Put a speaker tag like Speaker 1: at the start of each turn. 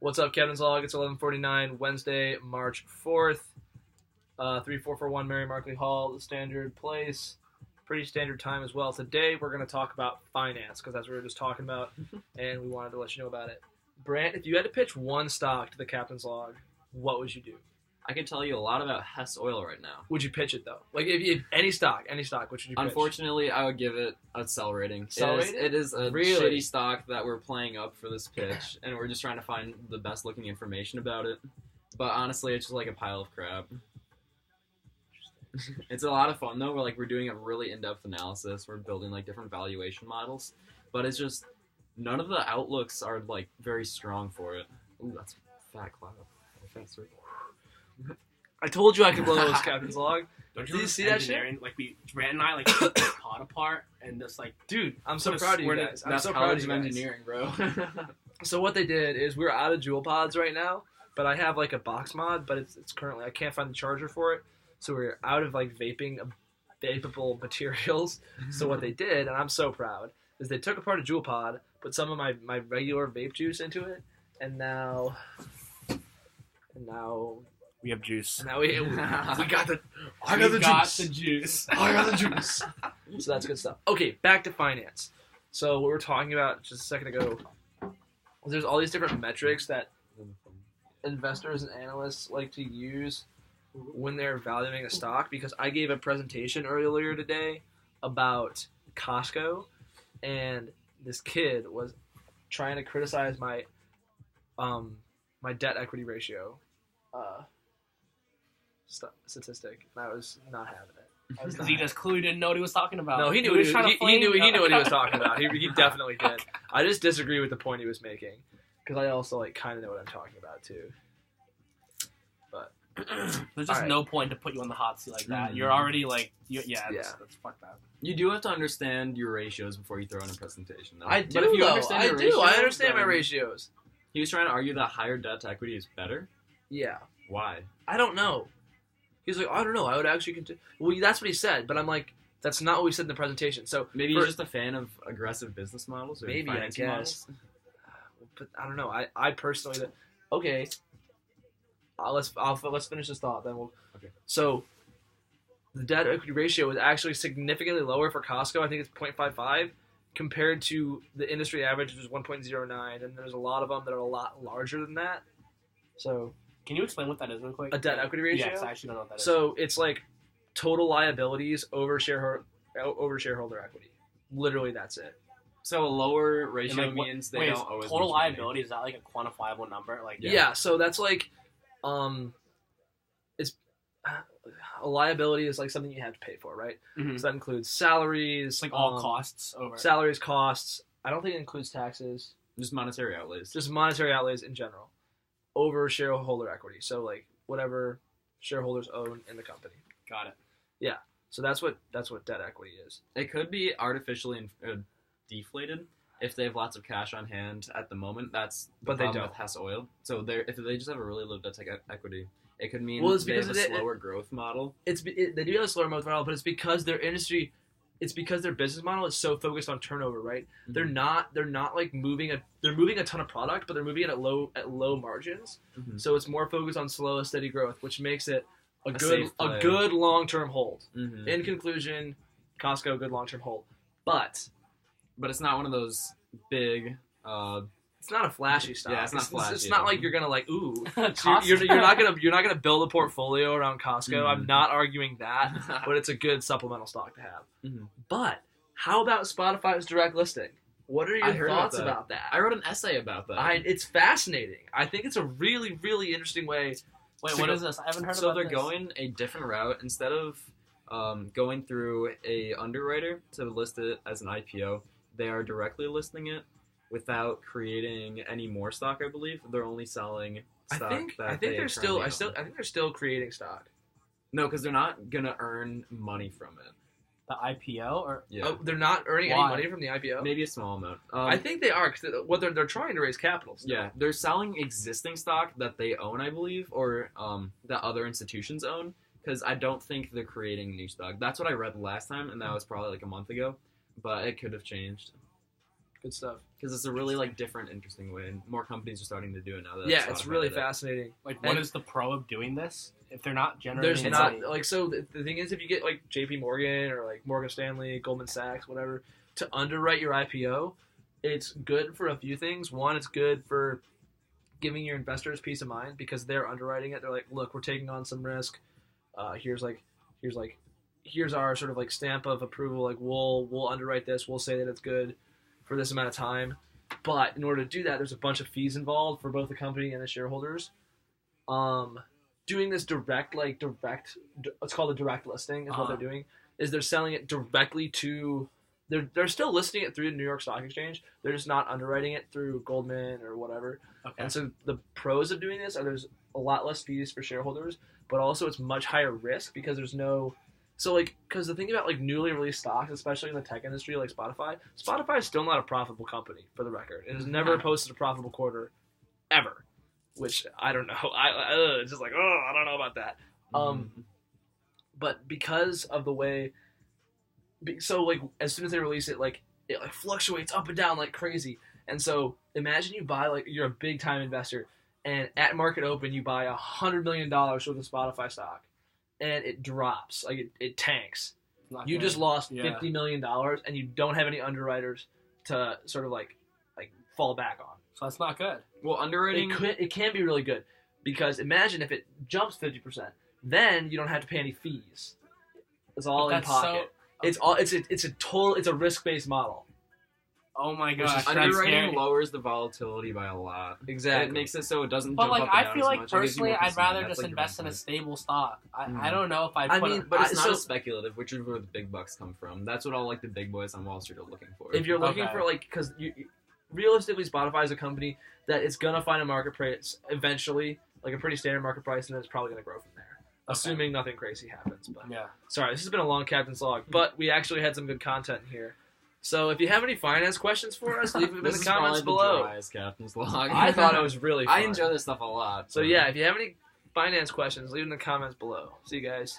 Speaker 1: What's up, Captain's Log? It's 11:49, Wednesday, March 4th. 3441 Mary Markley Hall, the standard place. Pretty standard time as well. Today, we're going to talk about finance, because that's what we were just talking about, and we wanted to let you know about it. Brant, if you had to pitch one stock to the Captain's Log, what would you do?
Speaker 2: I can tell you a lot about Hess Oil right now.
Speaker 1: Would you pitch it, though? Like, if any stock, what should you pitch?
Speaker 2: Unfortunately, I would give it a sell rating.
Speaker 1: Sell rating?
Speaker 2: It is a
Speaker 1: Really?
Speaker 2: shitty stock that we're playing up for this pitch, and we're just trying to find the best looking information about it. But honestly, it's just like a pile of crap. It's a lot of fun, though. We're doing a really in-depth analysis. We're building, different valuation models. But it's just, none of the outlooks are, very strong for it. Ooh, that's a fat cloud. Faster.
Speaker 1: I told you I could blow this Captain's Log.
Speaker 3: Don't
Speaker 1: Did you see that shit?
Speaker 3: Brant and I took the pod apart and just
Speaker 1: Dude, I'm so proud of you guys. I'm
Speaker 2: That's
Speaker 1: so proud of
Speaker 2: college
Speaker 1: you
Speaker 2: of
Speaker 1: guys.
Speaker 2: engineering, bro.
Speaker 1: So what they did is we're out of Juul pods right now, but I have a box mod, but it's currently I can't find the charger for it, so we're out of vapable materials. So what they did, and I'm so proud, is they took apart a Juul pod, put some of my regular vape juice into it, and now
Speaker 3: we have juice.
Speaker 1: we got the
Speaker 3: juice.
Speaker 1: I got the juice. So that's good stuff. Okay, back to finance. So what we were talking about just a second ago, there's all these different metrics that investors and analysts like to use when they're valuing a stock, because I gave a presentation earlier today about Costco, and this kid was trying to criticize my debt equity ratio statistic, and I was not having it.
Speaker 3: Because he just clearly didn't know what he was talking about.
Speaker 1: No, he knew he knew what he was talking about. He definitely did. I just disagree with the point he was making, because I also kind of know what I'm talking about too. But
Speaker 3: There's just no point to put you on the hot seat like that. You're already that's fuck that.
Speaker 2: You do have to understand your ratios before you throw in a presentation, though.
Speaker 1: I do.
Speaker 2: But if you
Speaker 1: though.
Speaker 2: understand your
Speaker 1: I do.
Speaker 2: ratios,
Speaker 1: I understand my
Speaker 2: then-
Speaker 1: ratios.
Speaker 2: He was trying to argue that higher debt to equity is better.
Speaker 1: Yeah.
Speaker 2: Why?
Speaker 1: I don't know. He's like, I don't know. I would actually continue. Well, that's what he said, but I'm like, that's not what we said in the presentation. So
Speaker 2: Maybe he's just a fan of aggressive business models or
Speaker 1: Maybe, I
Speaker 2: financing
Speaker 1: guess.
Speaker 2: models.
Speaker 1: But I don't know. I personally, okay. Let's finish this thought. Then we'll.
Speaker 2: Okay.
Speaker 1: So, the debt equity ratio is actually significantly lower for Costco. I think it's 0.55 compared to the industry average, which is 1.09, and there's a lot of them that are a lot larger than that. So,
Speaker 3: Can you explain what that is real quick?
Speaker 1: a debt equity ratio.
Speaker 3: Yes, I actually don't know what that is.
Speaker 1: So it's total liabilities over shareholder equity. Literally, that's it.
Speaker 2: So a lower
Speaker 3: And,
Speaker 2: ratio means they
Speaker 3: wait,
Speaker 2: don't owe as
Speaker 3: total
Speaker 2: much money.
Speaker 3: liability, is that a quantifiable number?
Speaker 1: Yeah. So that's it's a liability is something you have to pay for, right?
Speaker 3: Mhm.
Speaker 1: So that includes salaries,
Speaker 3: It's all costs over.
Speaker 1: salaries, costs. I don't think it includes taxes.
Speaker 2: Just monetary outlays.
Speaker 1: Just monetary outlays in general over shareholder equity. So whatever shareholders own in the company.
Speaker 3: Got it.
Speaker 1: So that's what debt equity is.
Speaker 2: It could be artificially deflated if they have lots of cash on hand at the moment. That's the
Speaker 1: But they
Speaker 2: problem
Speaker 1: don't.
Speaker 2: with Hess Oil. So if they just have a really low debt to equity, it could mean
Speaker 1: Well, it's
Speaker 2: they
Speaker 1: because
Speaker 2: have a
Speaker 1: it-
Speaker 2: slower growth model.
Speaker 1: They do have a slower growth model, but it's because their industry, it's because their business model is so focused on turnover, right?
Speaker 2: Mm-hmm.
Speaker 1: They're not moving a ton of product, but they're moving it at low margins.
Speaker 2: Mhm.
Speaker 1: So it's more focused on slow, steady growth, which makes it a
Speaker 2: safe play.
Speaker 1: good long-term hold.
Speaker 2: Mhm.
Speaker 1: In conclusion, Costco, good long-term hold, but
Speaker 2: But it's not one of those big.
Speaker 1: it's not a flashy stock.
Speaker 2: Yeah, it's not flashy
Speaker 1: It's
Speaker 2: at
Speaker 1: not
Speaker 2: all.
Speaker 1: like you're gonna ooh.
Speaker 3: Costco.
Speaker 1: You're not gonna build a portfolio around Costco. I'm
Speaker 2: Mhm.
Speaker 1: not arguing that, but it's a good supplemental stock to have.
Speaker 2: Mhm.
Speaker 1: But how about Spotify's direct listing? What are
Speaker 2: I
Speaker 1: your
Speaker 2: heard
Speaker 1: thoughts
Speaker 2: about
Speaker 1: about that?
Speaker 2: I wrote an essay about that.
Speaker 1: It's fascinating. I think it's a really, really interesting way.
Speaker 3: Wait,
Speaker 1: So
Speaker 3: what
Speaker 1: go-
Speaker 3: is this? I haven't heard
Speaker 2: So
Speaker 3: about
Speaker 2: they're
Speaker 3: this.
Speaker 2: going a different route. Instead of going through a underwriter to list it as an IPO, they are directly listing it without creating any more stock. I believe they're only selling stock.
Speaker 1: I think they're still creating stock.
Speaker 2: No, because they're not gonna earn money from it.
Speaker 3: The IPO or
Speaker 2: Yeah,
Speaker 1: Oh, they're not earning
Speaker 3: Why?
Speaker 1: any money from the IPO.
Speaker 2: maybe a small amount.
Speaker 1: I think they are because they're trying to raise capital. Still.
Speaker 2: Yeah, they're selling existing stock that they own, I believe, or that other institutions own. Because I don't think they're creating new stock. That's what I read last time, and that was probably a month ago. But it could have changed.
Speaker 1: Good stuff.
Speaker 2: Because it's a really like different, interesting way, and more companies are starting to do it now. That
Speaker 1: Yeah,
Speaker 2: Spotify
Speaker 1: it's really
Speaker 2: did it.
Speaker 1: fascinating.
Speaker 3: Like, what is the pro of doing this if they're not generating?
Speaker 1: There's
Speaker 2: It's
Speaker 1: not
Speaker 3: money?
Speaker 1: like so. The thing is, if you get like J.P. Morgan or like Morgan Stanley, Goldman Sachs, whatever, to underwrite your IPO, it's good for a few things. One, it's good for giving your investors peace of mind because they're underwriting it. They're like, look, we're taking on some risk. Here's our sort of like stamp of approval. Like we'll underwrite this. We'll say that it's good for this amount of time. But in order to do that, there's a bunch of fees involved for both the company and the shareholders. Doing this it's called a direct listing is what they're doing, is they're selling it directly to, they're still listing it through the New York Stock Exchange. They're just not underwriting it through Goldman or whatever.
Speaker 3: Okay.
Speaker 1: And so the pros of doing this are there's a lot less fees for shareholders, but also it's much higher risk because there's no, because the thing about like newly released stocks, especially in the tech industry like Spotify is still not a profitable company, for the record. It has never posted a profitable quarter ever, which I don't know. It's just like, I don't know about that. But because of the way, so like as soon as they release it, like it like fluctuates up and down like crazy. And so imagine you buy, like, you're a big time investor, and at market open you buy $100 million worth of Spotify stock, and it drops, like it tanks. You just lost $50 million, and you don't have any underwriters to sort of like fall back on.
Speaker 3: So that's not good.
Speaker 2: Well, underwriting
Speaker 1: It can be really good, because imagine if it jumps 50%, then you don't have to pay any fees. It's all in pocket. It's a risk-based model.
Speaker 3: Oh my gosh,
Speaker 2: underwriting lowers the volatility by a lot.
Speaker 1: Exactly.
Speaker 2: It makes it so it doesn't.
Speaker 3: But
Speaker 2: jump
Speaker 3: like,
Speaker 2: up and
Speaker 3: I
Speaker 2: down
Speaker 3: feel
Speaker 2: as
Speaker 3: like
Speaker 2: much. It gives you
Speaker 3: personally,
Speaker 2: more
Speaker 3: I'd
Speaker 2: peace of mind.
Speaker 3: rather
Speaker 2: That's
Speaker 3: just
Speaker 2: like
Speaker 3: invest in a
Speaker 2: your
Speaker 3: stable stock. I
Speaker 2: Mhm.
Speaker 3: don't know if I'd
Speaker 1: I
Speaker 3: put.
Speaker 1: mean,
Speaker 2: But it's not
Speaker 1: so-
Speaker 2: as speculative, which is where the big bucks come from. That's what all like the big boys on Wall Street are looking for.
Speaker 1: If you're looking
Speaker 3: Okay.
Speaker 1: for because realistically, Spotify is a company that it's gonna find a market price eventually, like a pretty standard market price, and then it's probably gonna grow from there, assuming nothing crazy happens. But
Speaker 3: Yeah.
Speaker 1: sorry, this has been a long Captain's Log, but we actually had some good content here. So if you have any finance questions for us, leave them in
Speaker 2: this
Speaker 1: the
Speaker 2: is
Speaker 1: comments
Speaker 2: probably the
Speaker 1: below.
Speaker 2: driest Captain's Log.
Speaker 1: I thought it was really fun.
Speaker 2: I enjoy this stuff a lot.
Speaker 1: So yeah, if you have any finance questions, leave them in the comments below. See you guys.